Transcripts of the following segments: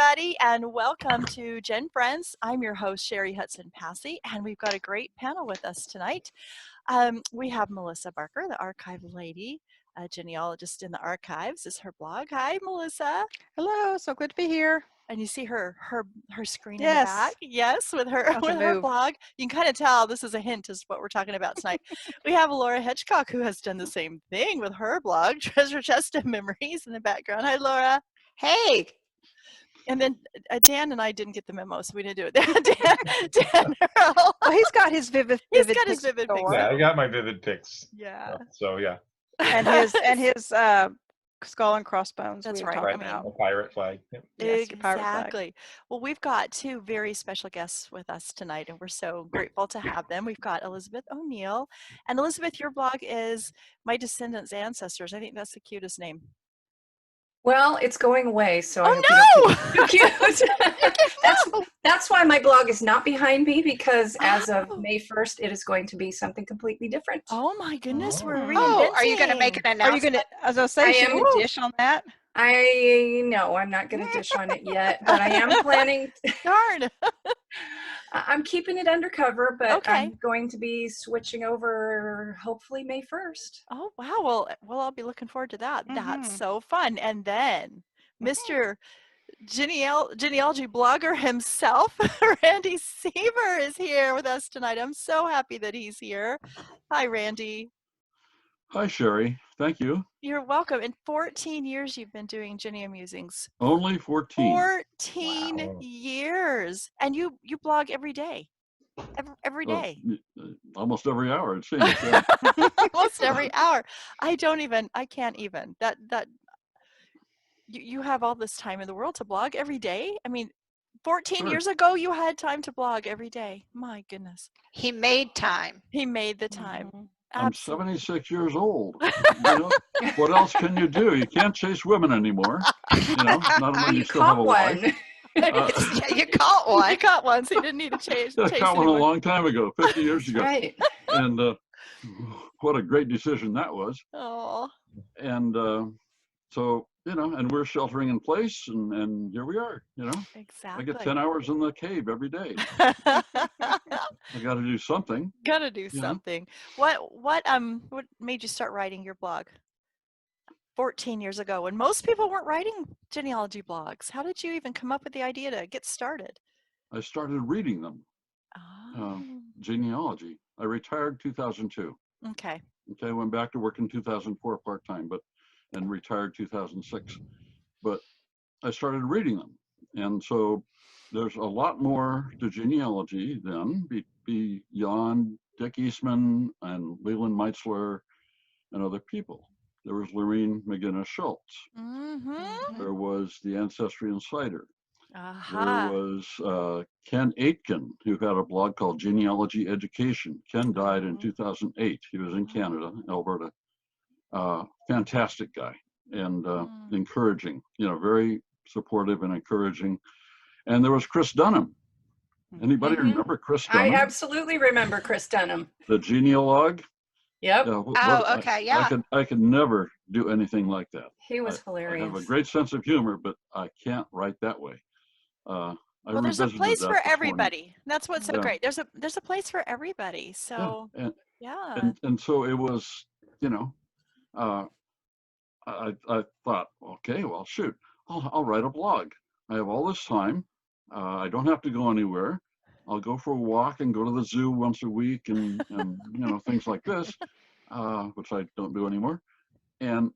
everybody, and welcome to GenFriends. I'm your host, Cheri Hudson Passey, and we've got a great panel with us tonight. We have Melissa Barker, the archive lady, a genealogist in the archives is her blog. Hi, Melissa. Hello, so good to be here. And you see her screen Yes. in the back. Yes, with her move. blog. You can kind of tell this is a hint as to what we're talking about tonight. We have Laura Hedgecock, who has done the same thing with her blog, Treasure Chest of Memories, in the background. Hi, Laura. Hey. And then Dan and I didn't get the memo, so we didn't do it. Dan Earl. Well, he's got his vivid He's got his vivid pics. Yeah, I got my vivid pics. Yeah. So yeah. And his skull and crossbones. That's we were right. talking I mean, about. A pirate flag. Yep. Yes, pirate flag. Exactly. Well, we've got two very special guests with us tonight, and we're so grateful to have them. We've got Elizabeth O'Neill. And Elizabeth, your blog is My Descendants Ancestors. I think that's the cutest name. Well, it's going away, so Oh, no! Too cute. That's why my blog is not behind me, because as of May 1st, it is going to be something completely different. Oh my goodness, we're reinventing. Oh, are you going to make an announcement? Are you going to, as I was saying, should we dish on that? No, I'm not going to dish on it yet, but I am planning. Darn. I'm keeping it undercover, but Okay. I'm going to be switching over hopefully May 1st. Oh, wow. Well, I'll be looking forward to that. That's so fun. And then Mr. Genealogy blogger himself, Randy Seaver, is here with us tonight. I'm so happy that he's here. Hi, Randy. Hi, Cheri. Thank you. You're welcome. In 14 years, you've been doing Genia-Musings. Only 14. 14 Wow. years. And you blog every day. Every day. Almost every hour, it seems. Yeah. Almost every hour. I can't even. You have all this time in the world to blog every day. I mean, 14 years ago, you had time to blog every day. My goodness. He made time. He made the time. I'm 76 years old. You know, what else can you do? You can't chase women anymore. You know, not when you still have a wife. You caught one. You caught one, so you didn't need to chase I caught one a long time ago, 50 years ago. Right. And what a great decision that was. Oh. And so, you know, and we're sheltering in place, and here we are, you know. Exactly. I get 10 hours in the cave every day. I got to do something. Gotta do something. What made you start writing your blog 14 years ago when most people weren't writing genealogy blogs? How did you even come up with the idea to get started? I started reading them. Oh. Genealogy. I retired 2002. Okay. I went back to work in 2004 part-time, and retired 2006. But I started reading them. And so there's a lot more to genealogy then beyond Dick Eastman and Leland Meitzler and other people. There was Lorene McGinnis Schultz. There was the Ancestry Insider. There was Ken Aitken, who had a blog called Genealogy Education. Ken died in 2008. He was in Canada, Alberta. Fantastic guy and encouraging, you know, very supportive and encouraging. And there was Chris Dunham. Anybody remember Chris Dunham? I absolutely remember Chris Dunham. The genealog. Yep. I could never do anything like that. He was hilarious. I have a great sense of humor, but I can't write that way. Well, there's a place for everybody. That's what's so great. There's a place for everybody. So and so it was, you know, I thought, okay, well, shoot, I'll write a blog. I have all this time. I don't have to go anywhere. I'll go for a walk and go to the zoo once a week and you know, things like this, which I don't do anymore. And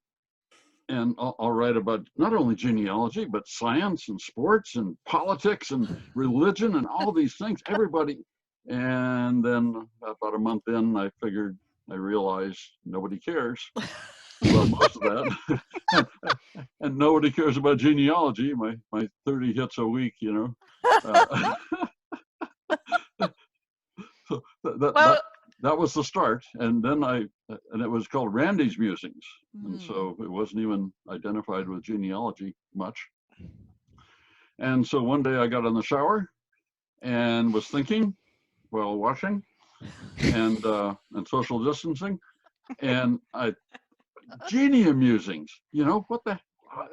I'll write about not only genealogy, but science and sports and politics and religion and all these things, everybody. And then about a month in, I realized nobody cares about most of that. And nobody cares about genealogy, my 30 hits a week, you know. So that was the start. And then and it was called Randy's Musings. And so it wasn't even identified with genealogy much. And so one day I got in the shower and was thinking while washing and social distancing, and Genia-Musings, you know, what the,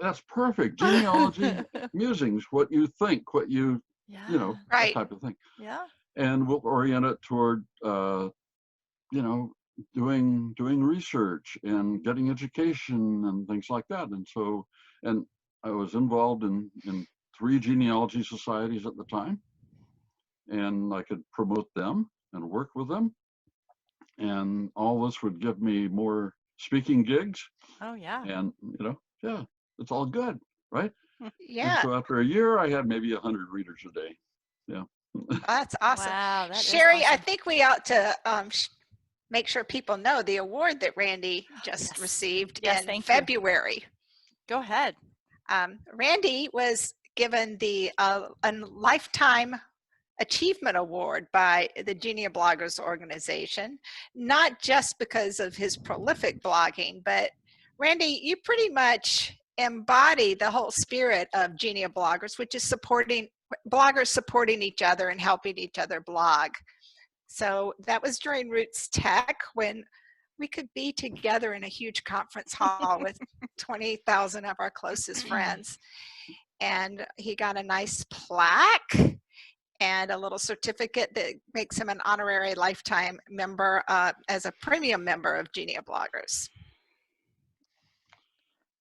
that's perfect. Genealogy musings, what you think, what you, Yeah. you know, Right. that type of thing. Yeah. And we'll orient it toward, you know, doing research and getting education and things like that. And so, and I was involved in 3 genealogy societies at the time, and I could promote them and work with them. And all this would give me more speaking gigs. Oh yeah. And, you know, yeah, it's all good, right? And Yeah, so after a year, I had maybe 100 readers a day. Yeah. that's awesome. Wow, that is Cheri, I awesome. think we ought to make sure people know the award that Randy just Yes. received Yes, in thank you. February. Go ahead. Randy was given the a Lifetime Achievement Award by the Geneabloggers organization, not just because of his prolific blogging, but Randy, you pretty much embody the whole spirit of Geneabloggers, which is supporting bloggers supporting each other and helping each other blog. So that was during Roots Tech when we could be together in a huge conference hall with 20,000 of our closest friends. And he got a nice plaque and a little certificate that makes him an honorary lifetime member as a premium member of Geneabloggers.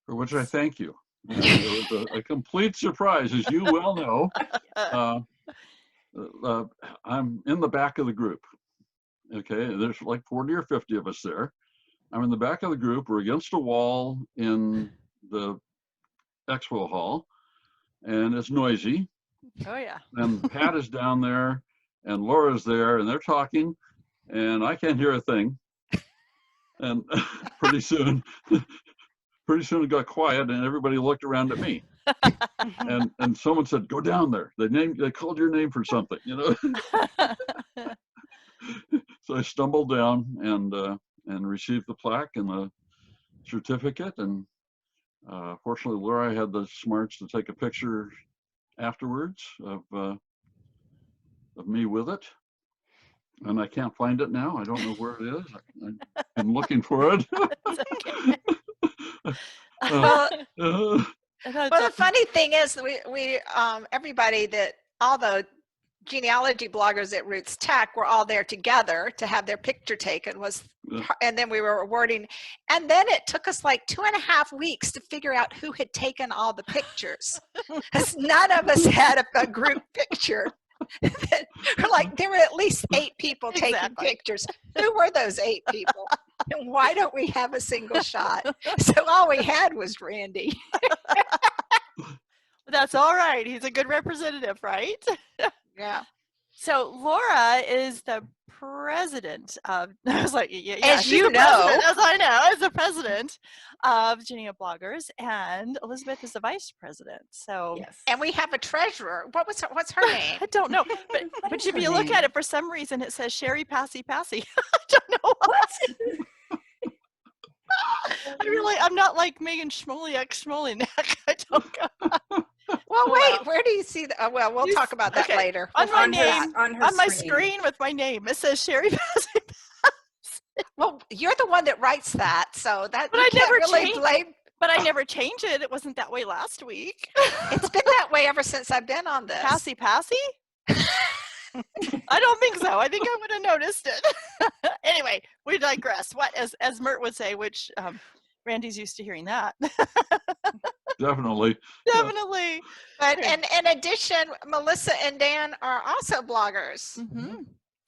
For which I thank you. It was a complete surprise, as you well know. I'm in the back of the group. Okay, there's like 40 or 50 of us there. I'm in the back of the group. We're against a wall in the expo hall, and it's noisy. Oh yeah. And Pat is down there, and Laura's there, and they're talking, and I can't hear a thing. And pretty soon it got quiet, and everybody looked around at me. And someone said, "Go down there." They called your name for something, you know. So I stumbled down and received the plaque and the certificate. And fortunately, Laura had the smarts to take a picture afterwards of me with it. And I can't find it now. I don't know where it is. I've been looking for it. Well, the funny thing is, we everybody that all the genealogy bloggers at Roots Tech were all there together to have their picture taken. And then we were awarding, and then it took us like 2.5 weeks to figure out who had taken all the pictures, because none of us had a group picture. Like there were at least 8 people taking pictures. Who were those 8 people? And why don't we have a single shot? So all we had was Randy. That's all right. He's a good representative, right? Yeah. So Laura is the president of, I was like, yeah, as you know, as I know, as the president of Geneabloggers, and Elizabeth is the vice president. So Yes. And we have a treasurer. What's her name? I don't know, but if you look at it, for some reason it says Cheri Passey. I don't know what. I'm not like Megan Schmoliak. I don't go. Well, wait, where do you see that? Well, we'll talk about that later. On my name, on my screen with my name, it says Cheri Passey. Well, you're the one that writes that, so that. But I never really blame. But I never changed it. It wasn't that way last week. It's been that way ever since I've been on this. Passey? I don't think so. I think I would have noticed it. Anyway, we digress. What, as Mert would say, which Randy's used to hearing that. Definitely. Definitely. But in addition, Melissa and Dan are also bloggers. Mm-hmm.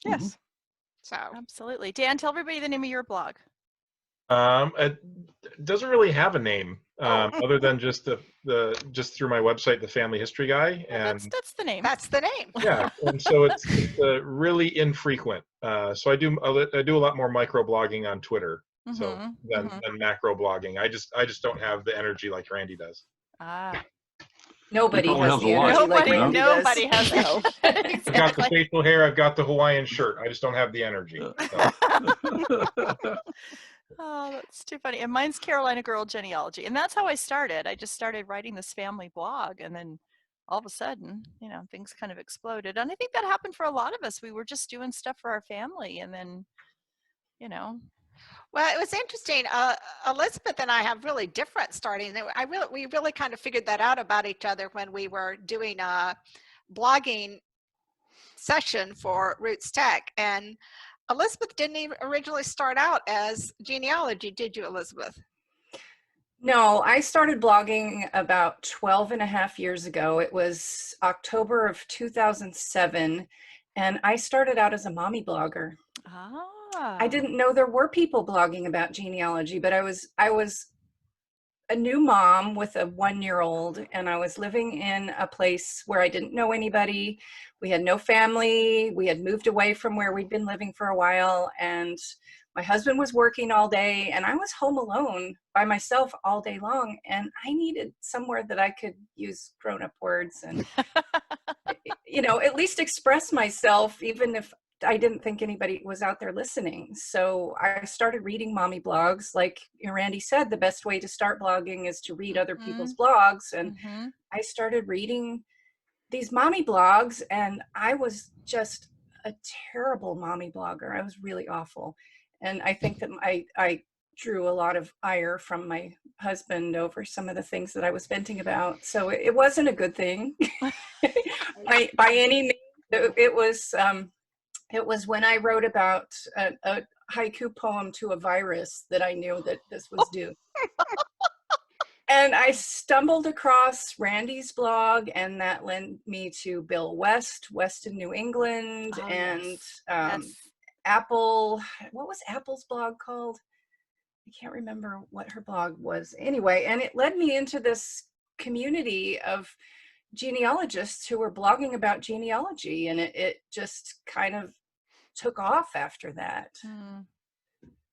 Yes. So absolutely. Dan, tell everybody the name of your blog. It doesn't really have a name other than just just through my website, the Family History Guy, and that's the name. That's the name. Yeah, and so it's really infrequent. So I do a lot more micro blogging on Twitter, so than macro blogging. I just don't have the energy like Randy does. Ah. Nobody has the energy like Randy does. Nobody has that. Exactly. I've got the facial hair. I've got the Hawaiian shirt. I just don't have the energy. So. Oh, that's too funny. And mine's Carolina Girl Genealogy. And that's how I started. I just started writing this family blog. And then all of a sudden, things kind of exploded. And I think that happened for a lot of us. We were just doing stuff for our family. And then, Well, it was interesting. Elizabeth and I have really different starting. We really kind of figured that out about each other when we were doing a blogging session for Roots Tech. And Elizabeth didn't even originally start out as genealogy, did you, Elizabeth? No, I started blogging about 12 and a half years ago. It was October of 2007, and I started out as a mommy blogger. I didn't know there were people blogging about genealogy, but I was a new mom with a 1-year-old, and I was living in a place where I didn't know anybody. We had no family. We had moved away from where we'd been living for a while, and my husband was working all day, and I was home alone by myself all day long, and I needed somewhere that I could use grown-up words and, you know, at least express myself, even if I didn't think anybody was out there listening. So I started reading mommy blogs. Like Randy said, the best way to start blogging is to read other people's blogs. And I started reading these mommy blogs, and I was just a terrible mommy blogger. I was really awful. And I think that I drew a lot of ire from my husband over some of the things that I was venting about. So it wasn't a good thing by any means. It was when I wrote about a haiku poem to a virus that I knew that this was due. And I stumbled across Randy's blog, and that led me to Bill West in New England, and Apple. What was Apple's blog called? I can't remember what her blog was. Anyway, and it led me into this community of genealogists who were blogging about genealogy, and it just kind of took off after that.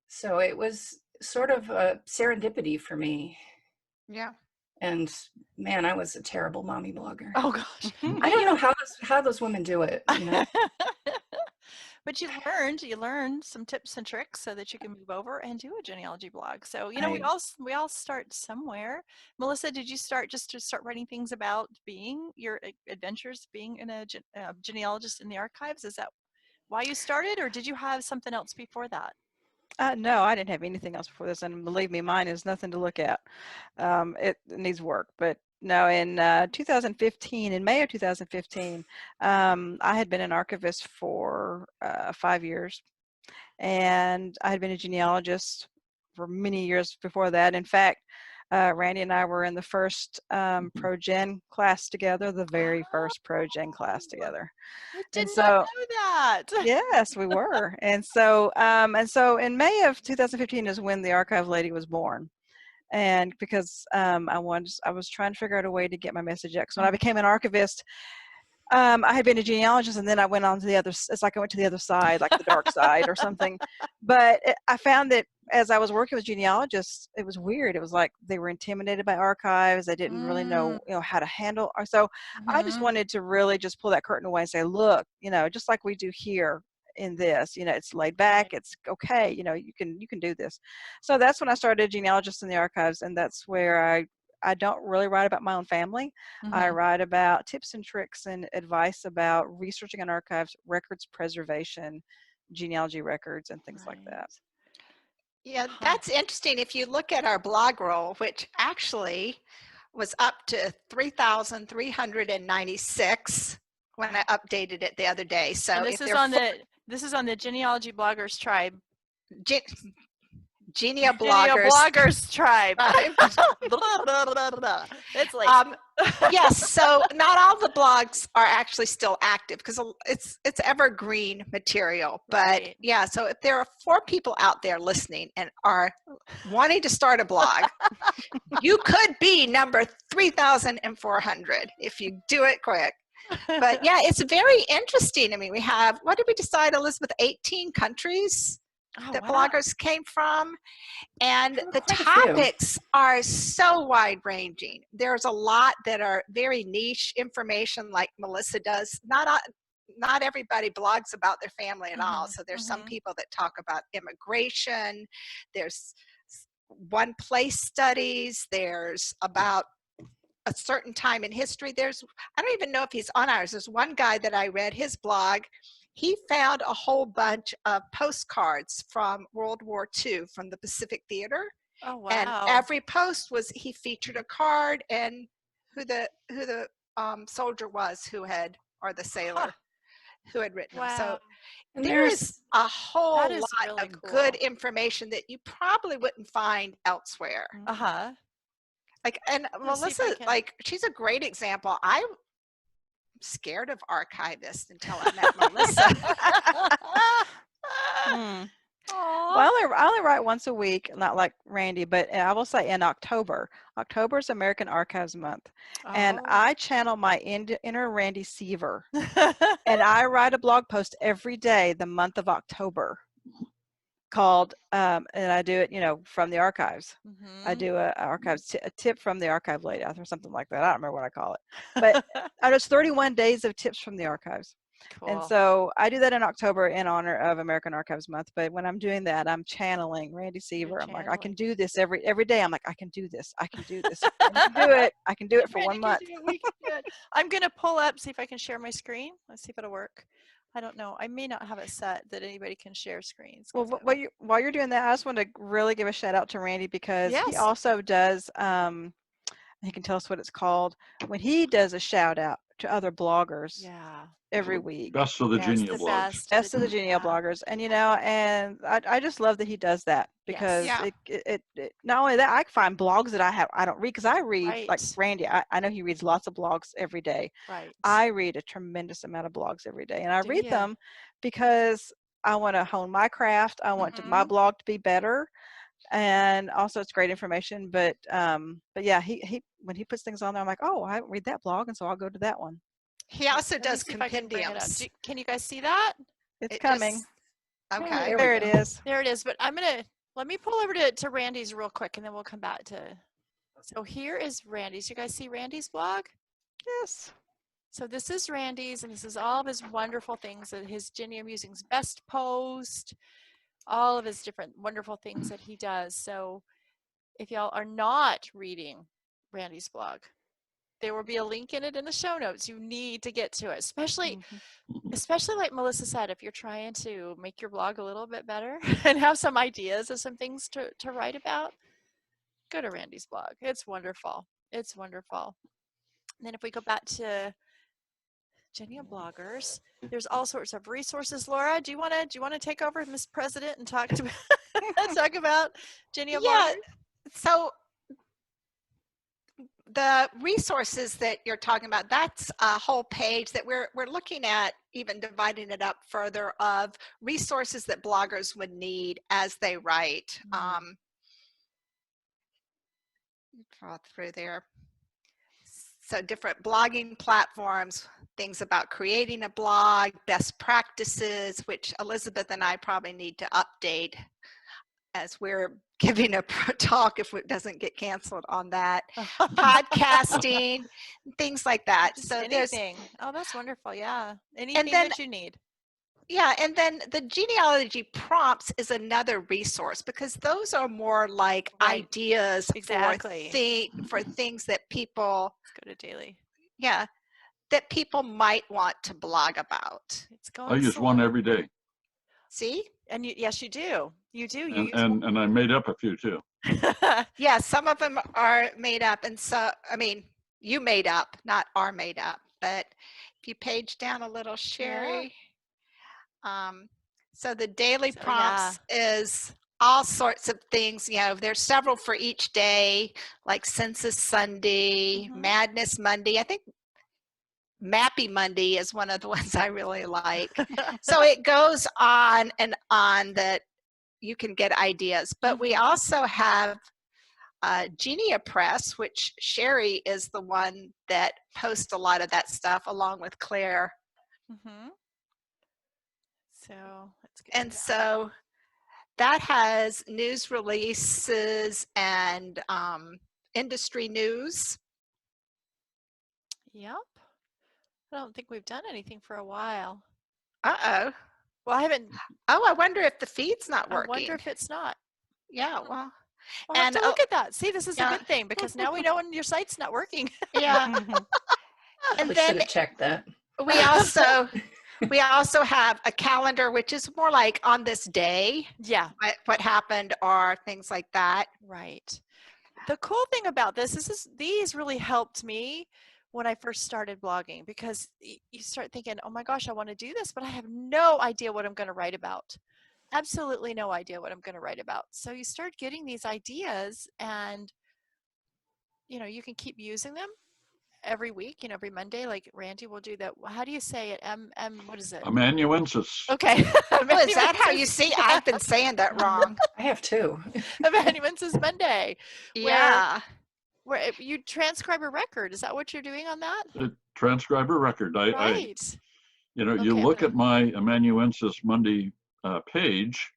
So it was sort of a serendipity for me. Yeah. And man, I was a terrible mommy blogger. Oh gosh. I don't know how those women do it, you know. But you learned some tips and tricks so that you can move over and do a genealogy blog. So, you know, we all start somewhere. Melissa, did you start just to start writing things about your adventures being a genealogist in the archives? Is that why you started, or did you have something else before that? No, I didn't have anything else before this, and believe me, mine is nothing to look at. It needs work, but no, in 2015, in May of 2015, I had been an archivist for 5 years, and I had been a genealogist for many years before that. In fact, Randy and I were in the first ProGen class together, the very first ProGen class together. I did not know that. Yes, we were. And so in May of 2015 is when the archive lady was born. And because I was trying to figure out a way to get my message out. Because when I became an archivist, I had been a genealogist, and then I went on to the other. It's like I went to the other side, like the dark side or something. But I found that as I was working with genealogists, it was weird. It was like they were intimidated by archives. They didn't really know, how to handle. So I just wanted to really just pull that curtain away and say, look, just like we do here in this, it's laid back. It's okay. You can do this. So that's when I started genealogists in the archives, and that's where I don't really write about my own family. I write about tips and tricks and advice about researching on archives, records preservation, genealogy records, and things like that. Yeah, that's interesting. If you look at our blog roll, which actually was up to 3,396 when I updated it the other day. So and this is on the Genealogy Bloggers Tribe. Geneabloggers Tribe. It's like yes. So not all the blogs are actually still active because it's evergreen material. But yeah, so if there are 4 people out there listening and are wanting to start a blog, you could be number 3,400 if you do it quick. But yeah, it's very interesting. I mean, we have, what did we decide, Elizabeth? 18 countries that bloggers came from, and the topics are so wide ranging. There's a lot that are very niche information, like Melissa does. Not everybody blogs about their family at all. So there's some people that talk about immigration. There's one place studies. There's about a certain time in history. I don't even know if he's on ours. There's one guy that I read his blog. he found a whole bunch of postcards from World War II from the Pacific Theater. Oh, wow. And every post was, he featured a card and who the soldier was who had, or the sailor who had written them. So And there is a whole lot really of cool. good information that you probably wouldn't find elsewhere. Uh-huh. Like, and Let's see if I Melissa, can- like, she's a great example. I'm scared of archivists until I met Melissa. Well, I only write once a week, not like Randy, but I will say in October. October is American Archives Month. And I channel my inner Randy Seaver. And I write a blog post every day the month of October called, and I do it, you know, from the archives. I do a tip from the archive lady or something like that. I don't remember what I call it. But it's 31 days of tips from the archives. Cool. And so I do that in October in honor of American Archives Month. But when I'm doing that, I'm channeling Randy Seaver. I'm like, I can do this every day. I'm like, I can do this. I can do this. I can do it. I can do it for 1 month. We can do it. I'm going to pull up, see if I can share my screen. Let's see if it'll work. I don't know. I may not have it set that anybody can share screens. Well, while you're doing that, I just want to really give a shout out to Randy because he also does, he can tell us what it's called, when he does a shout out to other bloggers every week. Best of the Geneabloggers. Best of the Geneabloggers. And, you know, and I just love that he does that because it not only that, I find blogs that I don't read because I read, like Randy, I know he reads lots of blogs every day. Right. I read a tremendous amount of blogs every day. And I read them because I want to hone my craft. I want my blog to be better. And also it's great information, but yeah, he when he puts things on there, I'm like, oh, I read that blog, and so I'll go to that one. He also does compendiums. Can you guys see that? It's coming. Okay. There it is. There it is. But let me pull over to Randy's real quick, and then we'll come back to. So here is Randy's. You guys see Randy's blog? Yes. So this is Randy's, and this is all of his wonderful things, his Gena-Musings best post, all of his different wonderful things that he does. So if y'all are not reading Randy's blog, there will be a link in it in the show notes. You need to get to it, especially like Melissa said, if you're trying to make your blog a little bit better and have some ideas of some things to write about, go to Randy's blog. It's wonderful. It's wonderful. And then if we go back to Geneabloggers, there's all sorts of resources. Laura, do you want to take over, Miss President, and talk about Geneabloggers? Yeah. So the resources that you're talking about, that's a whole page that we're looking at, even dividing it up further, of resources that bloggers would need as they write. Draw through there. So different blogging platforms, things about creating a blog, best practices, which Elizabeth and I probably need to update as we're giving a talk if it doesn't get canceled on that. Podcasting, things like that. Just so anything. Oh, that's wonderful. Yeah. Anything that you need. Yeah, and then the genealogy prompts is another resource because those are more like ideas for things that people. Let's go to daily. Yeah, that people might want to blog about. I use one every day. See? And yes, you do. You do. And I made up a few too. Yeah, some of them are made up, and so you made up, not are made up. But if you page down a little, Cheri. So the daily prompts is all sorts of things. You know, there's several for each day, like Census Sunday, Madness Monday. I think Mappy Monday is one of the ones I really like. So it goes on and on that you can get ideas. But we also have Genia Press, which Cheri is the one that posts a lot of that stuff along with Claire. So let's get and so that has news releases and industry news. Yep. I don't think we've done anything for a while. Uh-oh. Well, I haven't. Oh, I wonder if the feed's not working. I wonder if it's not. Yeah, well. We'll have to look at that. See, this is a good thing because now we know when your site's not working. Yeah. And then should have checked that. We also We also have a calendar, which is more like on this day. Yeah. What happened or things like that. Right. The cool thing about this is these really helped me when I first started blogging, because you start thinking, oh my gosh, I want to do this, but I have no idea what I'm going to write about. Absolutely no idea what I'm going to write about. So you start getting these ideas, and you can keep using them every week, every Monday. Like Randy will do that. How do you say it? What is it? Amanuensis. Okay. Oh, is that how you see? I've been saying that wrong. I have too. Amanuensis Monday. Yeah. Where you transcribe a record. Is that what you're doing on that? The transcriber record. Right. You look at my amanuensis Monday page,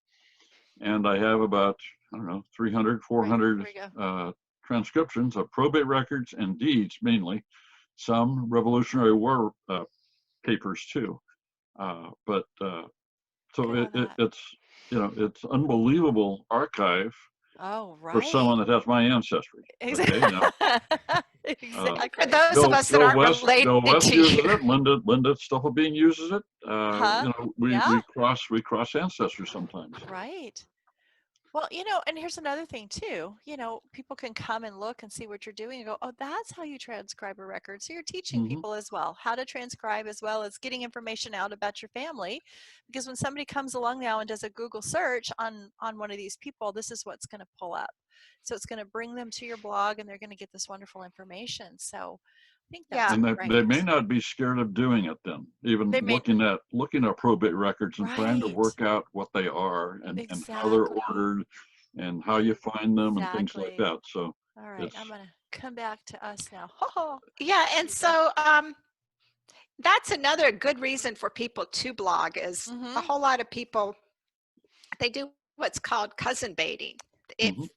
and I have about, I don't know, 300, 400 transcriptions of probate records and deeds, mainly, some Revolutionary War papers too. So it's unbelievable archive. Oh, right. For someone that has my ancestry. Exactly. Okay, Exactly. For those of us that aren't related Bill West to uses you. it. Linda Stufflebean uses it. We cross ancestors sometimes. Right. Well, and here's another thing too. People can come and look and see what you're doing and go, oh, that's how you transcribe a record. So you're teaching people as well how to transcribe, as well as getting information out about your family. Because when somebody comes along now and does a Google search on one of these people, this is what's going to pull up. So it's going to bring them to your blog, and they're going to get this wonderful information. So I think that's great. They may not be scared of doing it then, even looking at probate records and trying to work out what they are and how they're ordered and how you find them and things like that. So all right, I'm going to come back to us now. Yeah, and so that's another good reason for people to blog is a whole lot of people, they do what's called cousin baiting.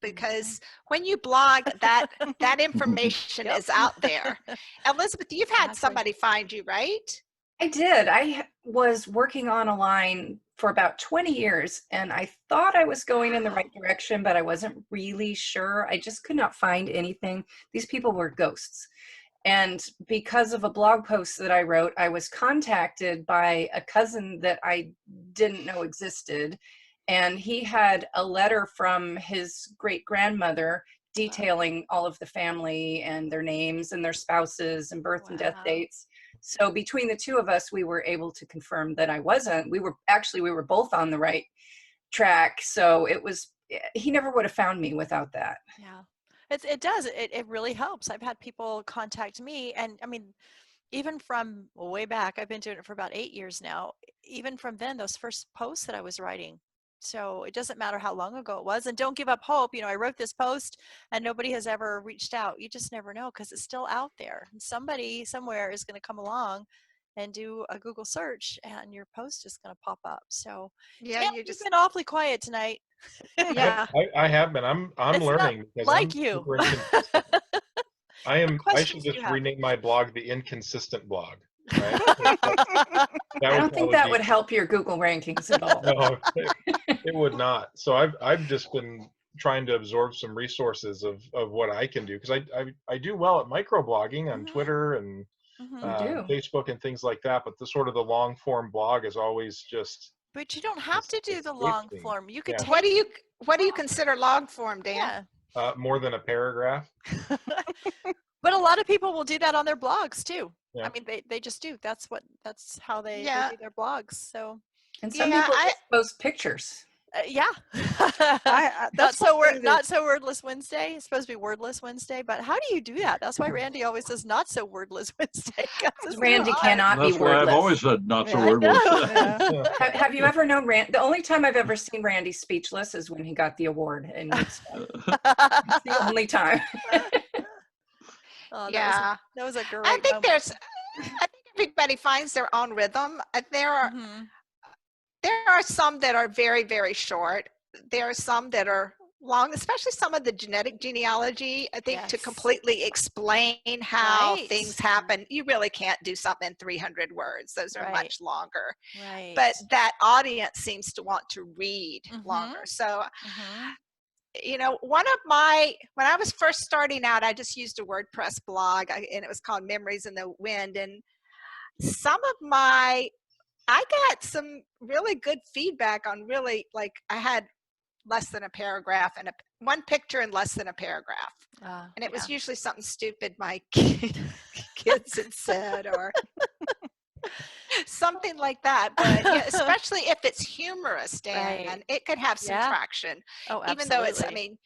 Because when you blog, that information is out there. Elizabeth, you've had somebody find you, right? I did. I was working on a line for about 20 years, and I thought I was going in the right direction, but I wasn't really sure. I just could not find anything. These people were ghosts. And because of a blog post that I wrote, I was contacted by a cousin that I didn't know existed. And he had a letter from his great-grandmother detailing all of the family and their names and their spouses and birth and death dates. So between the two of us, we were able to confirm that I wasn't. We were both on the right track. So he never would have found me without that. Yeah, it does. It really helps. I've had people contact me, and I mean, even from way back, I've been doing it for about 8 years now. Even from then, those first posts that I was writing. So it doesn't matter how long ago it was, and don't give up hope. I wrote this post and nobody has ever reached out. You just never know, because it's still out there. And somebody somewhere is going to come along and do a Google search, and your post is going to pop up. So yeah, you've been awfully quiet tonight. Yeah, I have been. I'm learning because like I'm you. super inconsistent. I should just rename my blog the Inconsistent Blog. Right? I don't think that would help your Google rankings at all. No, it would not. So I've just been trying to absorb some resources of what I can do, because I do well at microblogging on Twitter and Facebook and things like that, but the sort of the long form blog is always just. But you don't have to do the long form. You could. What do you consider long form, Dan? Yeah. More than a paragraph. But a lot of people will do that on their blogs too. Yeah. I mean, they just do. That's how they do their blogs. So. And some people just post pictures. Yeah. That's not so wordless Wednesday. It's supposed to be wordless Wednesday, but how do you do that? That's why Randy always says not so wordless Wednesday. Randy cannot be wordless. That's why I've always said not so wordless. Have you ever known Randy? The only time I've ever seen Randy speechless is when he got the award, and it's the only time. Oh, that was a great I think moment. I think everybody finds their own rhythm. There are some that are very, very short. There are some that are long, especially some of the genetic genealogy. I think to completely explain how things happen, you really can't do something in 300 words. Those are much longer. Right. But that audience seems to want to read longer. So, when I was first starting out, I just used a WordPress blog, and it was called Memories in the Wind. And some of my I got some really good feedback on really, like, I had less than a paragraph and one picture and less than a paragraph. And it was usually something stupid my kids had said or something like that. But yeah, especially if it's humorous, Dan, and it could have some traction. Oh, absolutely. Even though it's, I mean,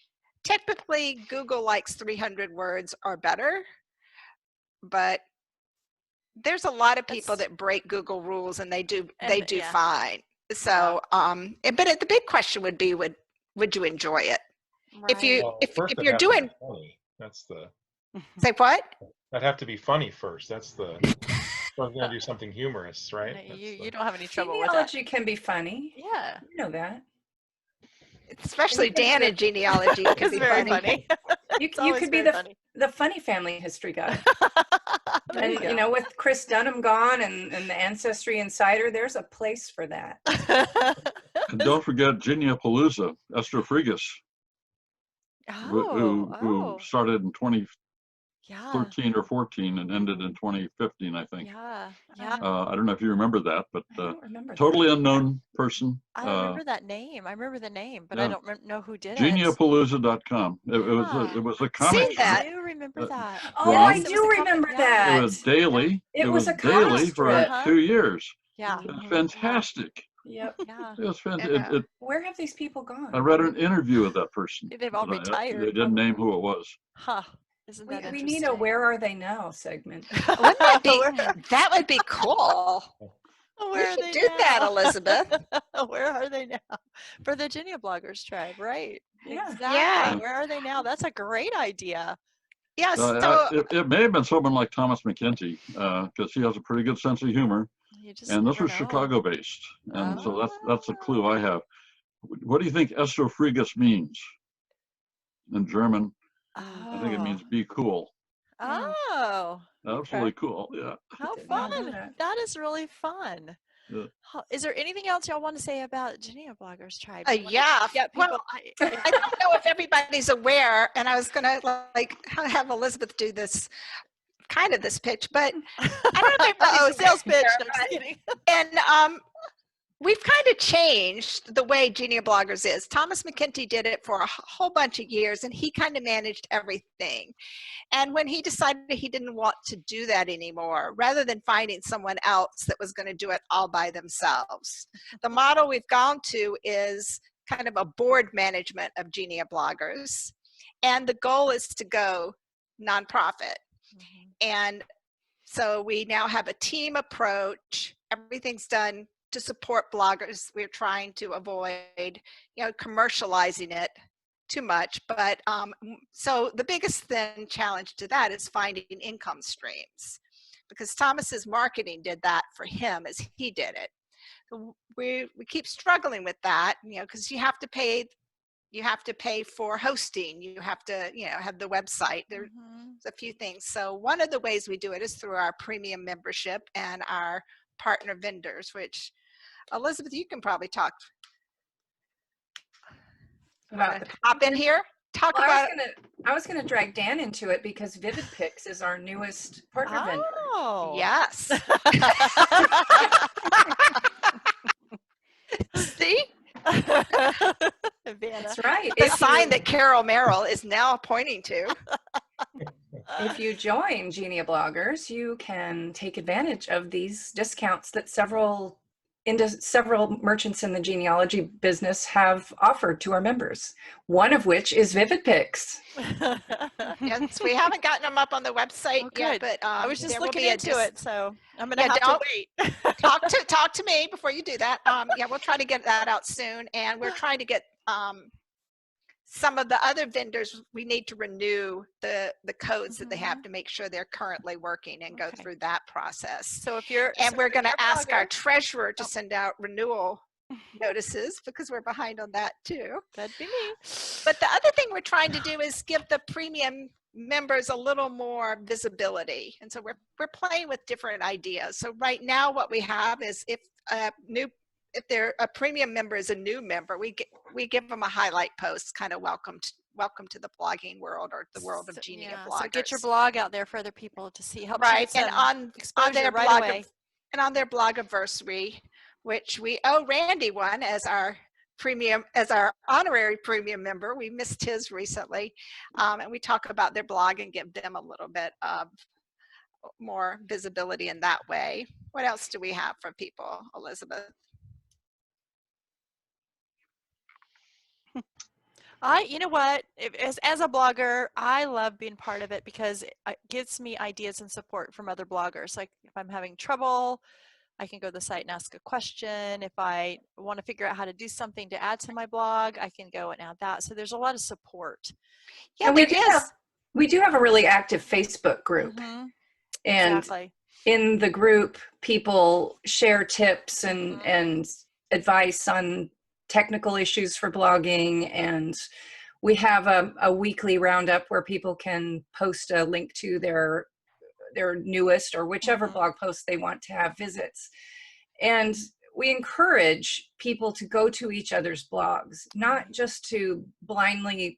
typically Google likes 300 words or better, but there's a lot of people that break Google rules and they do fine. So, but the big question would be, would you enjoy it? Right. If you're doing, funny. That's the. Say what? That'd have to be funny first. That's the. I was going to do something humorous, right? You don't have any trouble with that. Genealogy can be funny. Yeah. You know that. Especially Dan in genealogy can be very funny. You could be the funny family history guy. And you know, with Chris Dunham gone and the Ancestry Insider, there's a place for that. And don't forget Geneapalooza, Esther Frigas, who started in 2013 or 14 and ended in 2015, I think. I don't know if you remember that, but totally unknown person. I remember that name. I remember the name, but I don't know who did it. Geneapalooza.com. It was a comic. That. I do remember that. Oh, I do remember that. It was daily. It was a daily for 2 years. Yeah. It was fantastic. Yep. Yeah. It was fantastic. Where have these people gone? I read an interview with that person. They've all retired. They didn't name who it was. Huh. Isn't that interesting? We need a "Where Are They Now" segment. That would be cool. Where we are should they do now? that, Elizabeth. Where are they now? For the Geneabloggers tribe, right? Yeah. Exactly. Yeah. Where are they now? That's a great idea. Yeah. It may have been someone like Thomas McKenty, because he has a pretty good sense of humor. And this was Chicago-based, and so that's a clue I have. What do you think Esther Frigas means in German? I think it means "be cool." Oh. Absolutely cool. Yeah. How fun! That is really fun. Yeah. Is there anything else y'all want to say about Geneabloggers tribe? Yeah. Well, I don't know if everybody's aware, and I was gonna have Elizabeth do this. Kind of this pitch, but I don't know if sales pitch. No, just kidding. And we've kind of changed the way Geneabloggers is. Thomas McKenty did it for a whole bunch of years, and he kind of managed everything. And when he decided he didn't want to do that anymore, rather than finding someone else that was going to do it all by themselves, the model we've gone to is kind of a board management of Geneabloggers, and the goal is to go nonprofit. And so we now have a team approach. Everything's done to support bloggers. We're trying to avoid, commercializing it too much. But so the biggest challenge to that is finding income streams, because Thomas's marketing did that for him as he did it. So we keep struggling with that, because you have to pay. You have to pay for hosting. You have to, have the website. There's a few things. So one of the ways we do it is through our premium membership and our partner vendors, which Elizabeth, you can probably talk about. Hop in here. I was gonna drag Dan into it because VividPix is our newest partner vendor. Oh, yes. See? That's right. The sign that Carol Merrill is now pointing to. If you join Geneabloggers, you can take advantage of these discounts that several merchants in the genealogy business have offered to our members. One of which is VividPix. Yes, we haven't gotten them up on the website yet, but I was just looking into it, so I'm gonna have to wait. talk to me before you do that. We'll try to get that out soon, and we're trying to get some of the other vendors. We need to renew the codes that they have to make sure they're currently working and go through that process. So if you're, and we're going to ask our treasurer to send out renewal notices, because we're behind on that too. That'd be me. But the other thing we're trying to do is give the premium members a little more visibility, and so we're playing with different ideas. So right now what we have is if they're a premium member is a new member, we give them a highlight post, kind of welcome to the blogging world, or the world of Geneabloggers. So get your blog out there for other people to see. Help right, and on their blog, And on their blogiversary, which we owe Randy one as our honorary premium member. We missed his recently. And we talk about their blog and give them a little bit of more visibility in that way. What else do we have for people, Elizabeth? You know what, as a blogger, I love being part of it because it gives me ideas and support from other bloggers. Like if I'm having trouble, I can go to the site and ask a question. If I want to figure out how to do something to add to my blog, I can go and add that. So there's a lot of support. Yeah, and we do have a really active Facebook group. Mm-hmm. And exactly. In the group, people share tips and advice on technical issues for blogging, and we have a weekly roundup where people can post a link to their newest or whichever blog post they want to have visits. And we encourage people to go to each other's blogs, not just to blindly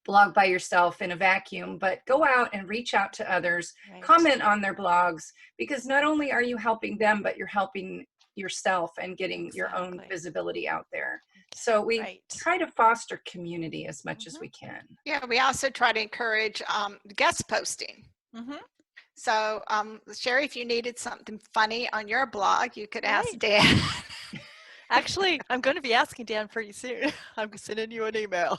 blog by yourself in a vacuum, but go out and reach out to others, comment on their blogs, because not only are you helping them, but you're helping yourself and getting your own visibility out there. So we try to foster community as much as we can. Yeah, we also try to encourage guest posting. So Cheri, if you needed something funny on your blog, you could ask Dan. Actually, I'm going to be asking Dan pretty soon. I'm sending you an email.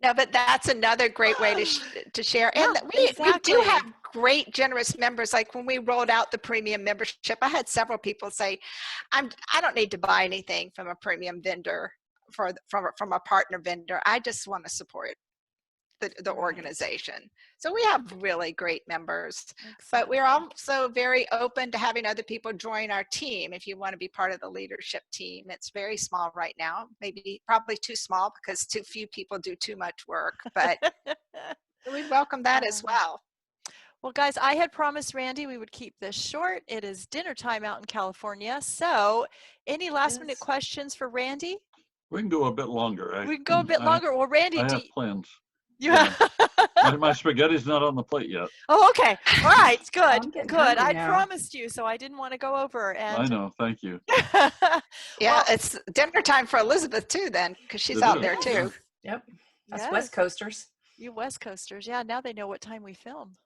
No, but that's another great way to share. And we do have great, generous members. Like when we rolled out the premium membership, I had several people say, I don't need to buy anything from a premium vendor, from a partner vendor. I just want to support the organization. So we have really great members, but we're also very open to having other people join our team. If you want to be part of the leadership team, it's very small right now, probably too small because too few people do too much work, but we welcome that as well. Well, guys, I had promised Randy we would keep this short. It is dinner time out in California. So any last minute questions for Randy? We can go a bit longer. We can go a bit longer. Well, Randy, I have plans. Yeah. My spaghetti's not on the plate yet. Oh, okay. All right. Good. Good. I now. promised you, so I didn't want to go over. And I know. Thank you. Yeah, it's dinner time for Elizabeth too, then, because she's out there too. Yep. Us West Coasters. You West Coasters. Yeah. Now they know what time we film.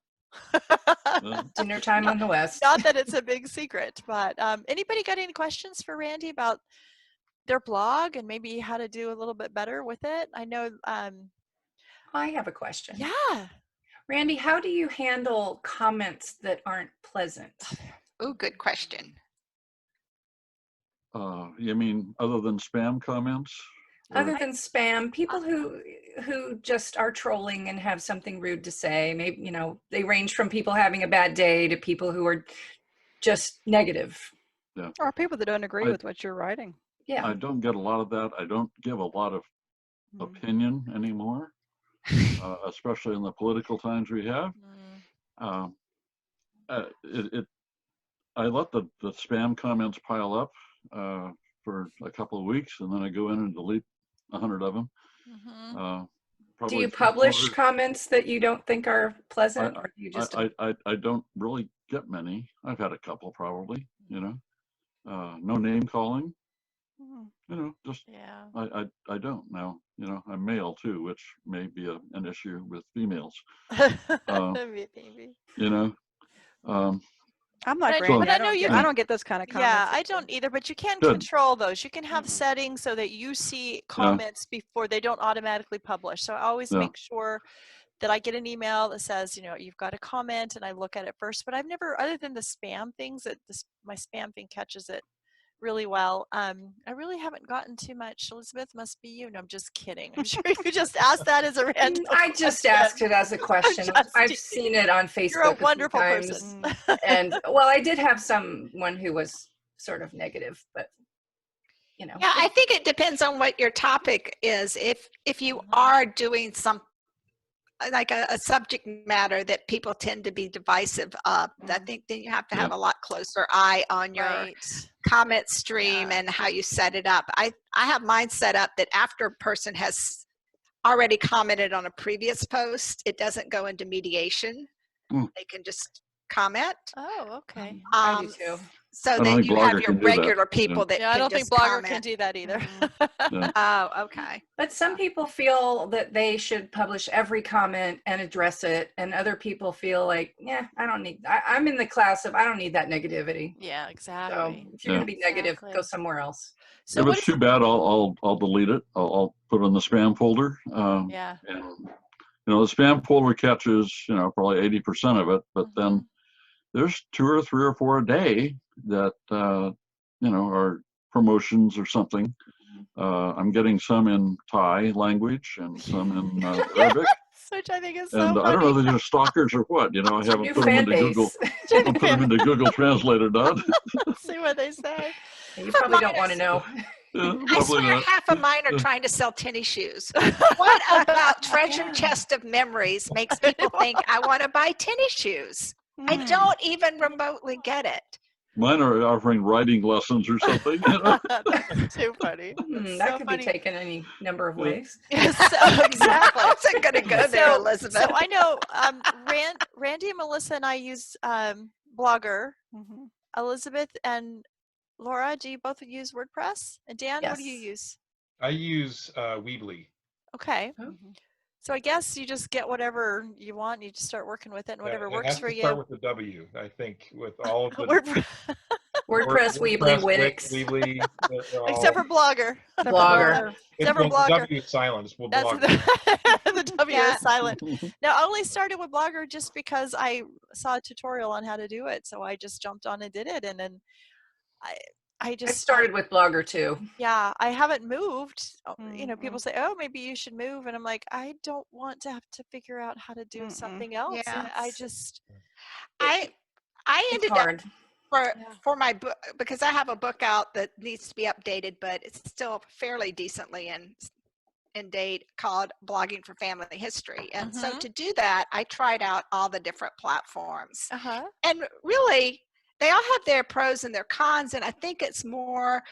Dinner time on the West. Not that it's a big secret, but anybody got any questions for Randy about their blog and maybe how to do a little bit better with it? I know. I have a question. Yeah. Randy, how do you handle comments that aren't pleasant? Oh, good question. You mean other than spam comments? Other than spam, people who just are trolling and have something rude to say. Maybe, they range from people having a bad day to people who are just negative. Yeah. Or people that don't agree with what you're writing. Yeah. I don't get a lot of that. I don't give a lot of opinion anymore. Especially in the political times we have. I let the spam comments pile up for a couple of weeks, and then I go in and delete 100 of them. Do you publish comments that you don't think are pleasant, or do you just? I don't really get many. I've had a couple, probably. No name calling. Just I don't now. I'm male too, which may be an issue with females. Maybe. I'm like Randy. But I know I don't get those kind of comments. Yeah, I don't either, but you can control those. You can have settings so that you see comments before they don't automatically publish. So I always make sure that I get an email that says, you've got a comment, and I look at it first. But I've never, other than the spam things, my spam thing catches it really well. I really haven't gotten too much. Elizabeth, must be you. No, I'm just kidding. I'm sure you just asked that as a random I just asked it as a question. I've seen it on Facebook. You're a wonderful person. And I did have someone who was sort of negative, but Yeah, I think it depends on what your topic is. If you are doing something like a subject matter that people tend to be divisive of, I think then you have to have a lot closer eye on your comment stream and how you set it up. I have mine set up that after a person has already commented on a previous post, it doesn't go into mediation. They can just comment. Oh, okay. I do too. So I don't that think you have Blogger your can do that. regular people that Yeah, I can don't think just Blogger comment. can do that either. Oh, okay. But some people feel that they should publish every comment and address it, and other people feel like, yeah, I don't need. I'm in the class of I don't need that negativity. Yeah, So exactly. if you're going to be negative, Exactly. go somewhere else. So If what it's is, too bad, I'll delete it. I'll put it in the spam folder. yeah. And the spam folder catches probably 80% of it, but then there's 2 or 3 or 4 a day that are promotions or something. I'm getting some in Thai language and some in Arabic. Which I think is so And funny. I don't know if they're stalkers or what. I haven't New put them fan into Google. base. I haven't put them into Google Translate or not. See what they say. You probably don't want to know. Yeah, I probably swear not. half of mine are trying to sell tennis shoes. What about treasure chest of memories makes people think I want to buy tennis shoes? I don't even remotely get it. Mine are offering writing lessons or something. That's too funny. That could be taken any number of ways. Exactly. I wasn't going to go there, Elizabeth. So I know Randy and Melissa and I use Blogger. Elizabeth and Laura, do you both use WordPress? And Dan, what do you use? I use Weebly. Okay. So I guess you just get whatever you want and you just start working with it and whatever works for you. It has to start with the W, I think, with all of the WordPress, Weebly, Wix. Weebly, except for Blogger. Blogger. Except for Blogger. The W is silent. Well, That's the W is silent. Now, I only started with Blogger just because I saw a tutorial on how to do it. So I just jumped on and did it. And then I started with Blogger too. Yeah, I haven't moved. People say, "Oh, maybe you should move," and I'm like, I don't want to have to figure out how to do something else. Yeah. I ended up for my book, because I have a book out that needs to be updated, but it's still fairly decently in date, called Blogging for Family History. And so to do that, I tried out all the different platforms, and really, they all have their pros and their cons, and I think it's more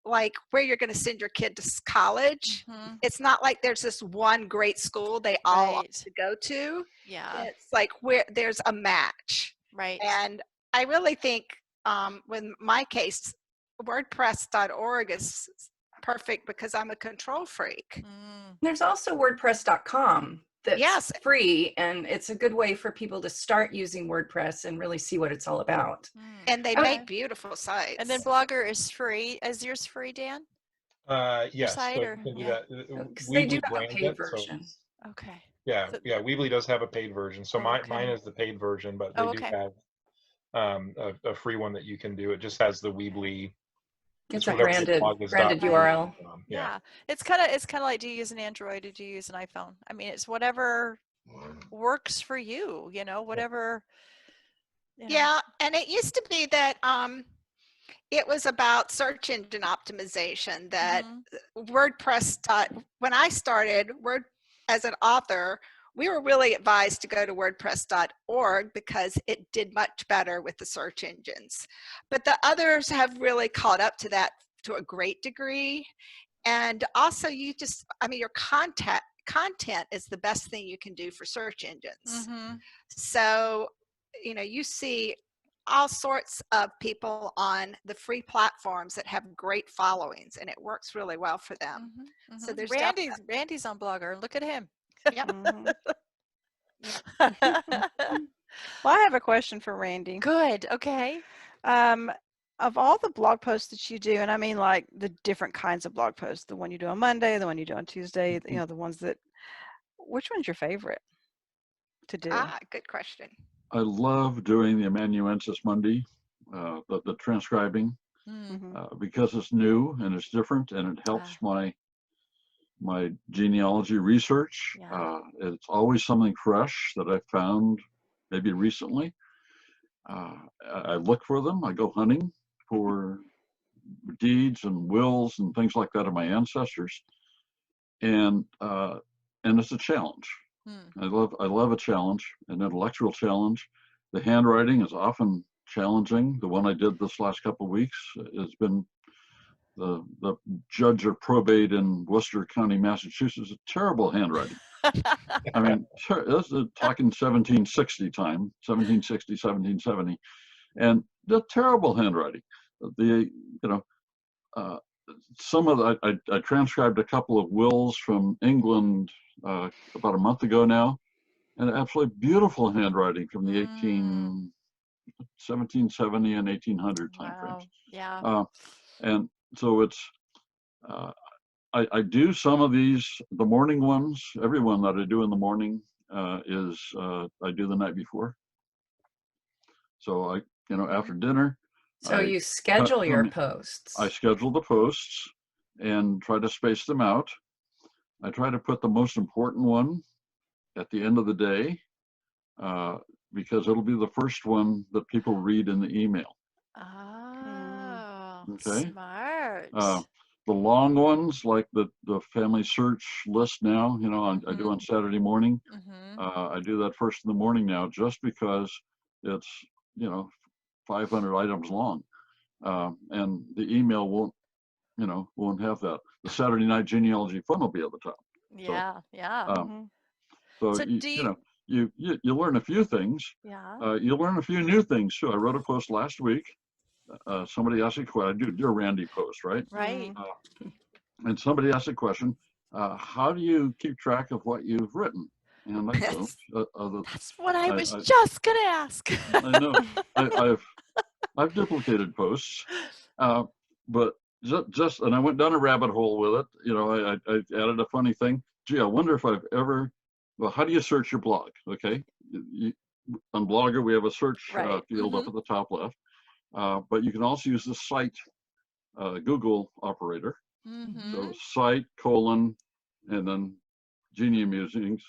like where you're going to send your kid to college. It's not like there's this one great school they all want to go to. Yeah. It's like where there's a match. Right. And I really think with my case, WordPress.org is perfect because I'm a control freak. There's also WordPress.com. That's free, and it's a good way for people to start using WordPress and really see what it's all about. And they make beautiful sites. And then Blogger is free. Is yours free, Dan? Yes, site, so or, you can do that. They do have a paid version. Okay. Yeah, Weebly does have a paid version. So mine is the paid version, but they do have a free one that you can do. It just has the Weebly. It's a branded URL. Yeah. It's kind of like, do you use an Android or do you use an iPhone? I mean, it's whatever works for you, whatever. Yeah, and it used to be that it was about search engine optimization, that WordPress when I started as an author, we were really advised to go to WordPress.org because it did much better with the search engines. But the others have really caught up to that to a great degree. And also your content is the best thing you can do for search engines. So, you see all sorts of people on the free platforms that have great followings, and it works really well for them. So there's Randy's on Blogger. Look at him. Yep. Well, I have a question for Randy. Good. Okay. Of all the blog posts that you do, and I mean like the different kinds of blog posts, the one you do on Monday, the one you do on Tuesday, the ones that, which one's your favorite to do? Good question. I love doing the amanuensis Monday, the transcribing, because it's new and it's different and it helps my genealogy research. It's always something fresh that I found maybe recently. I look for them. I go hunting for deeds and wills and things like that of my ancestors, and it's a challenge. I love a challenge, an intellectual challenge. The handwriting is often challenging. The one I did this last couple of weeks has been the judge of probate in Worcester County, Massachusetts. Terrible handwriting. I mean, this is talking 1760 time, 1760, 1770, and the terrible handwriting. Some of the, I transcribed a couple of wills from England about a month ago now, and absolutely beautiful handwriting from the 1770 and 1800 timeframes. Yeah. And so it's, I do some of these, the morning ones. Every one that I do in the morning is I do the night before. So after dinner. So you schedule your posts. I schedule the posts and try to space them out. I try to put the most important one at the end of the day because it'll be the first one that people read in the email. Oh, okay. Smart. The long ones, like the family search list now, I do on Saturday morning. I do that first in the morning now, just because it's 500 items long, and the email won't have that. The Saturday night genealogy fun will be at the top. Yeah, So you learn a few things. Yeah. You learn a few new things too. I wrote a post last week. Somebody asked a question. I do a Randy post, right? Right. And somebody asked a question. How do you keep track of what you've written? And I That's what I was just gonna ask. I know. I've duplicated posts, but just and I went down a rabbit hole with it. I added a funny thing. Gee, I wonder if I've ever. Well, how do you search your blog? Okay, on Blogger we have a search field up at the top left, but you can also use the site Google operator. So site : and then Gena-Musings,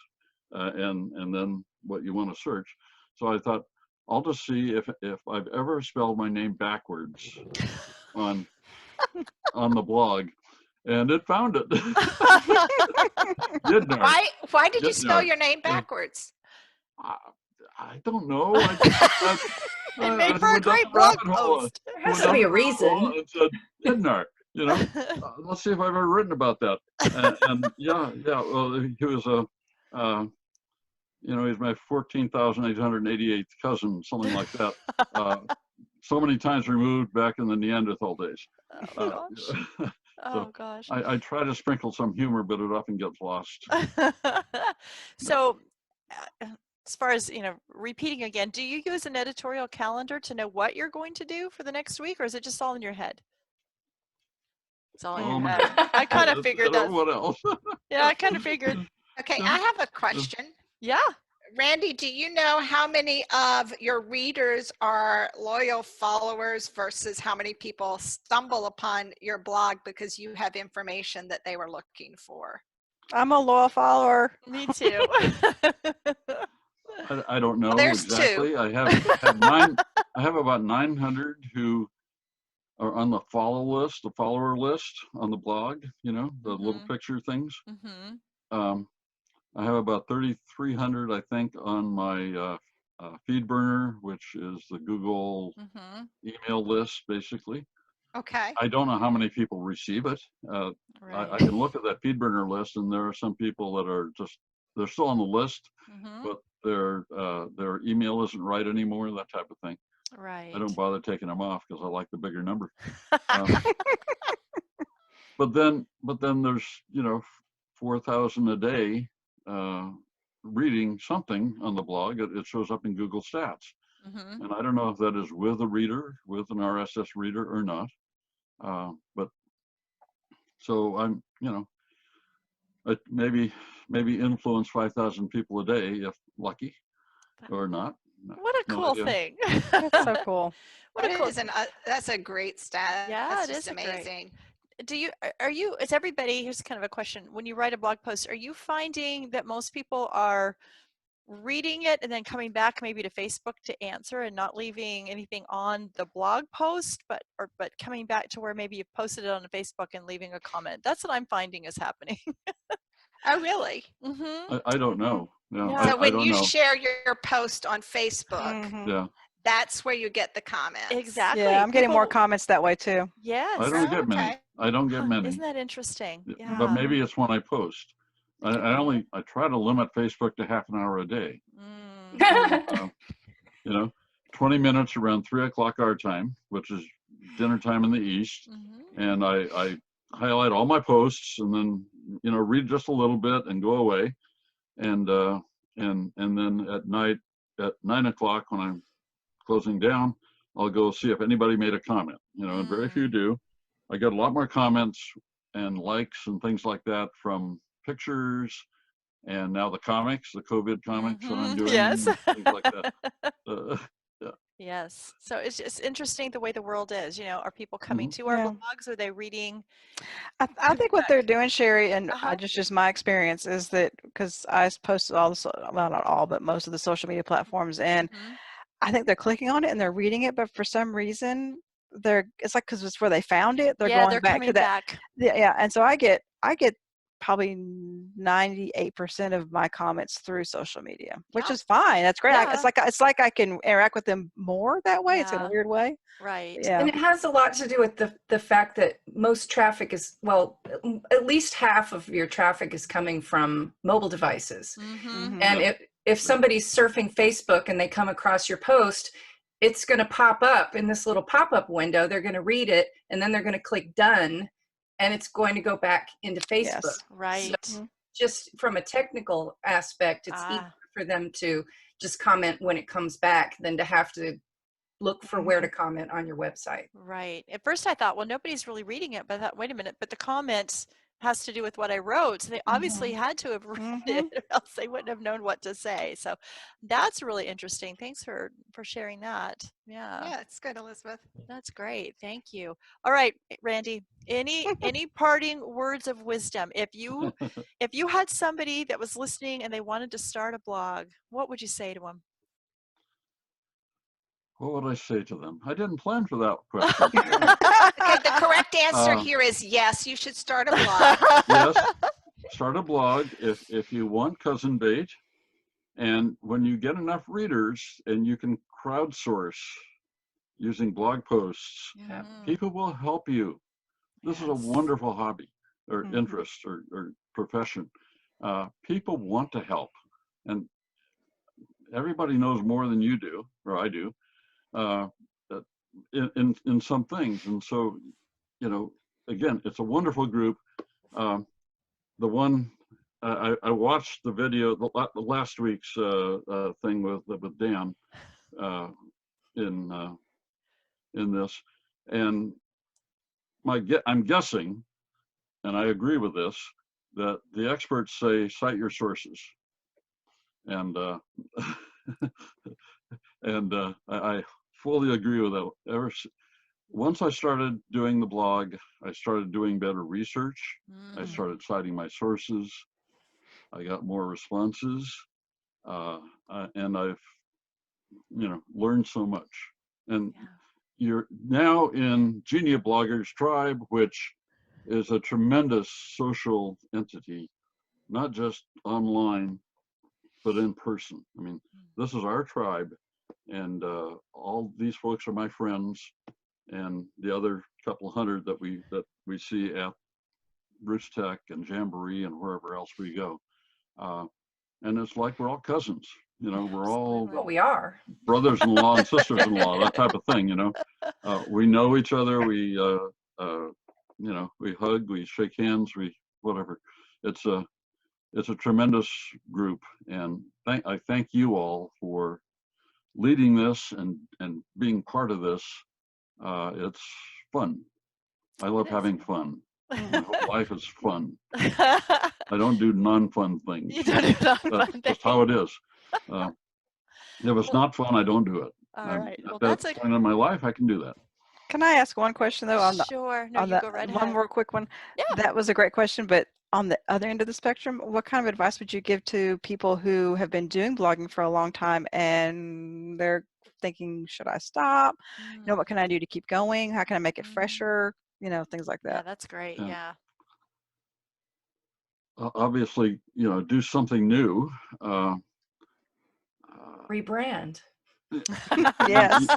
and then what you want to search. So I thought, I'll just see if I've ever spelled my name backwards on the blog, and it found it. Why did you spell your name backwards? I don't know. It made for a great blog post. There has to be a reason. It said Idnar, let's see if I've ever written about that. And yeah. Well, he was he's my 14,888th cousin, something like that. So many times removed back in the Neanderthal days. Oh gosh. I try to sprinkle some humor, but it often gets lost. So, as far as repeating again, do you use an editorial calendar to know what you're going to do for the next week, or is it just all in your head? It's all in your head. I kind of figured that. What else? Yeah, I kind of figured. Okay, I have a question. Yeah. Randy, do you know how many of your readers are loyal followers versus how many people stumble upon your blog because you have information that they were looking for? I'm a loyal follower. Me too. I don't know exactly. Two. I have about 900 who are on the follower list on the blog. The little picture things. I have about 3,300, I think, on my feed burner, which is the Google email list, basically. Okay. I don't know how many people receive it. I can look at that feed burner list, and there are some people that are they're still on the list, but their email isn't right anymore, that type of thing. Right. I don't bother taking them off because I like the bigger number. But then there's 4,000 a day reading something on the blog. It shows up in Google Stats, and I don't know if that is with a reader, with an RSS reader or not. But so I'm, maybe influence 5,000 people a day if lucky, or not. What a cool thing. That's so cool. That's a great stat. Yeah, that's it just is amazing. Is everybody, here's kind of a question. When you write a blog post, are you finding that most people are reading it and then coming back maybe to Facebook to answer and not leaving anything on the blog post, but coming back to where maybe you've posted it on Facebook and leaving a comment? That's what I'm finding is happening. Oh, really? I don't know. No, Yeah. So when you know. share your post on Facebook, Yeah. that's where you get the comments. Exactly. Yeah, I'm getting more comments that way too. Yes. I don't get many. Okay. I don't get many. Isn't that interesting? Yeah. But maybe it's when I post. I try to limit Facebook to half an hour a day. You know, 20 minutes around 3 o'clock our time, which is dinner time in the East. And I highlight all my posts and then, you know, read just a little bit and go away. And then at night at 9 o'clock when I'm closing down, I'll go see if anybody made a comment, you know, and very few do. I get a lot more comments and likes and things like that from pictures and now the comics, the COVID comics that I'm doing, yes, things like that. Yeah. Yes. So it's just interesting the way the world is. You know, are people coming to our blogs? Are they reading? I think what they're doing, Cheri, and just my experience is that because I posted all the, well, not all, but most of the social media platforms, and I think they're clicking on it and they're reading it, but for some reason it's like because it's where they found it, they're going back to that. Yeah, and so I get probably 98% of my comments through social media, which is fine. That's great. It's like I can interact with them more that way. It's in a weird way. Right. Yeah. And it has a lot to do with the fact that most traffic is, well, at least half of your traffic is coming from mobile devices. And if somebody's surfing Facebook and they come across your post, it's going to pop up in this little pop-up window. They're going to read it and then they're going to click done. And it's going to go back into Facebook. Yes, right. So just from a technical aspect, it's easier for them to just comment when it comes back than to have to look for where to comment on your website. Right. At first I thought, well, nobody's really reading it, but I thought, wait a minute, but the comments has to do with what I wrote. So they obviously had to have read it or else they wouldn't have known what to say. So that's really interesting. Thanks for sharing that. Yeah, it's good, Elizabeth. That's great. Thank you. All right, Randy, any parting words of wisdom? If you had somebody that was listening and they wanted to start a blog, what would you say to them? What would I say to them? I didn't plan for that question. Okay, the correct answer here is yes, you should start a blog. Yes, start a blog if you want cousin bait. And when you get enough readers and you can crowdsource using blog posts, people will help you. This is a wonderful hobby or interest or profession. People want to help. And everybody knows more than you do, or I do. In some things, and so, you know, again, it's a wonderful group. The one I watched the video, the last week's thing with Dan in this, and I'm guessing, and I agree with this, that the experts say cite your sources, and I fully agree with that. Once I started doing the blog, I started doing better research. I started citing my sources. I got more responses, and I've, you know, learned so much. And you're now in GeneaBloggers TRIBE, which is a tremendous social entity, not just online, but in person. I mean, this is our tribe. And all these folks are my friends, and the other couple hundred that we see at Roots Tech and Jamboree and wherever else we go. And it's like we're all cousins, you know, we're all we are brothers-in-law and sisters-in-law, that type of thing, you know. We know each other, we you know, we hug, we shake hands, we whatever. It's a tremendous group, and I thank you all for leading this and being part of this. It's fun. I love having fun. Life is fun. I don't do non-fun things. You don't do non-fun things. That's how it is. If it's not fun, I don't do it. All right. Well, at that point in my life, I can do that. Can I ask one question though? Sure. No, you go right ahead. One more quick one. Yeah. That was a great question, but on the other end of the spectrum, what kind of advice would you give to people who have been doing blogging for a long time and they're thinking, should I stop? You know, what can I do to keep going? How can I make it fresher? You know, things like that. Yeah, that's great. Yeah. Obviously, you know, do something new. Rebrand. Yes.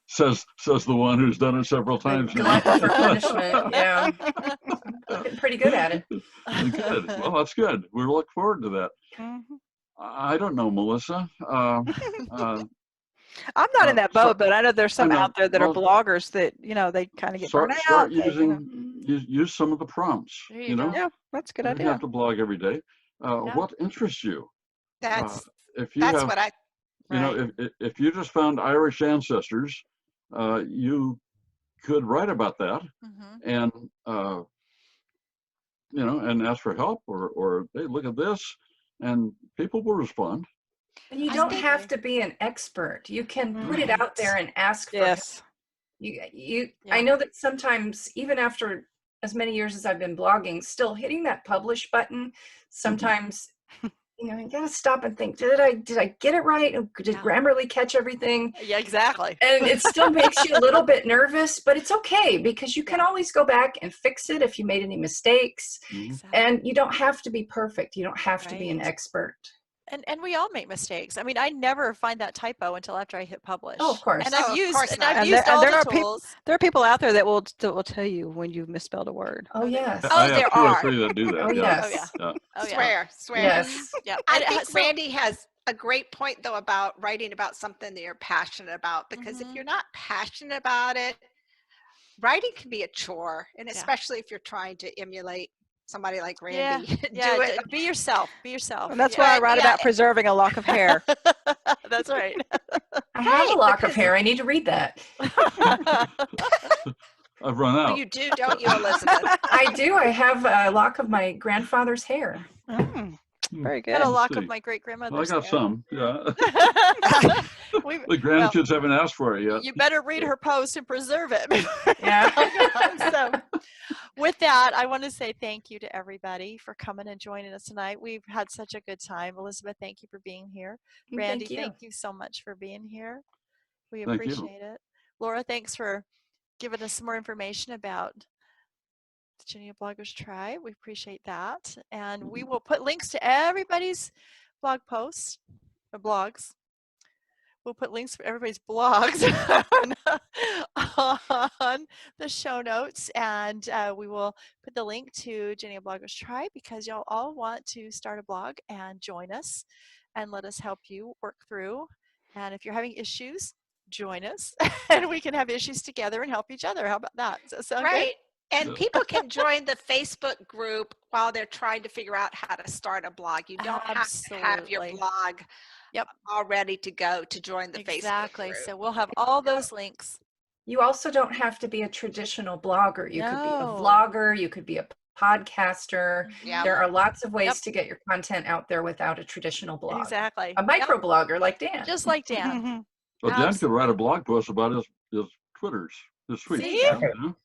Says the one who's done it several times now. Glutton for punishment. Yeah. Getting pretty good at it. Good. Well, that's good. We look forward to that. Mhm. I don't know, Melissa. I'm not in that boat, but I know there's some I know. out there that are Well, bloggers that, they kind of get burnt start out. using use some of the prompts. There you go. Yeah, that's a good You don't idea. have to blog every day. Yeah. What interests you? That's If you that's have, what I. if you just found Irish ancestors, you could write about that and and ask for help, or hey, look at this, and people will respond. And you don't have to be an expert. You can put it out there and ask for help. I know that sometimes, even after as many years as I've been blogging, still hitting that publish button, sometimes you gotta stop and think, did I get it right? Did Grammarly catch everything? Yeah, exactly. And it still makes you a little bit nervous, but it's okay, because you can always go back and fix it if you made any mistakes. And you don't have to be perfect. You don't have to be an expert. And we all make mistakes. I mean, I never find that typo until after I hit publish. Oh, of course. And I've used all there the tools. There are people out there that will tell you when you've misspelled a word. Oh, yes. Oh, there are. 2 or 3 that do that. Oh, yes. Yeah. Oh, yeah. Swear. Yes. Yeah. I think Randy has a great point, though, about writing about something that you're passionate about, because if you're not passionate about it, writing can be a chore, and especially if you're trying to emulate somebody like Randy. Yeah. Do it. Be yourself. Be yourself. And that's why I write about preserving a lock of hair. That's right. I have a lock of hair. I need to read that. I've run out. Well, you do, don't you, Elizabeth? I do. I have a lock of my grandfather's hair. Very good. I got a lock of my great-grandmother's I got hair. some, yeah. The grandkids haven't asked for it yet. You better read her post and preserve it. Yeah. So with that, I want to say thank you to everybody for coming and joining us tonight. We've had such a good time. Elizabeth, thank you for being here. Randy, thank you so much for being here. We appreciate it. Laura, thanks for giving us some more information about the Geneabloggers Tribe. We appreciate that. And we will put links to everybody's blog posts or blogs. We'll put links for everybody's blogs on the show notes, and we will put the link to Geneabloggers Tribe, because y'all all want to start a blog and join us and let us help you work through. And if you're having issues, join us, and we can have issues together and help each other. How about that? Does that sound good? And people can join the Facebook group while they're trying to figure out how to start a blog. You don't have to have your blog all ready to go to join the Facebook group. So we'll have all those links. You also don't have to be a traditional blogger. You could be a vlogger. You could be a podcaster. There are lots of ways to get your content out there without a traditional blog. Exactly. A micro blogger like Dan. Just like Dan. Well, Dan could write a blog post about his Twitters. His tweets. See?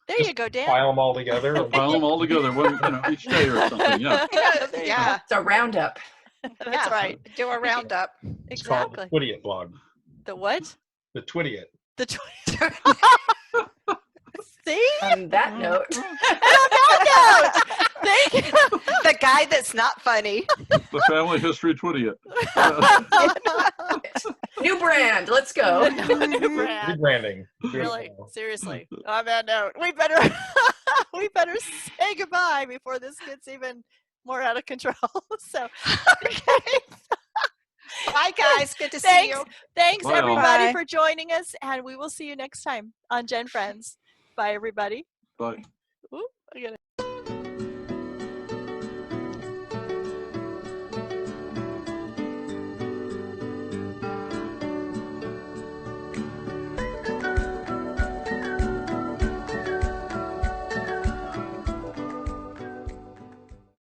There you go, Dan. File them all together. File them all together each day or something. Yeah. It's a roundup. That's right. Do a roundup. It's called the Twittiot blog. The what? The Twittiot. The Twittiot. See? On that note. Thank you. The guy that's not funny. The family history Twittiot. New brand. Let's go. New brand. Rebranding. Really? Seriously. On that note, we better say goodbye before this gets even more out of control. So, okay. Bye, guys. Good to see you. Thanks, Bye, everybody, for joining us, and we will see you next time on GenFriends. Bye, everybody. Bye. Ooh.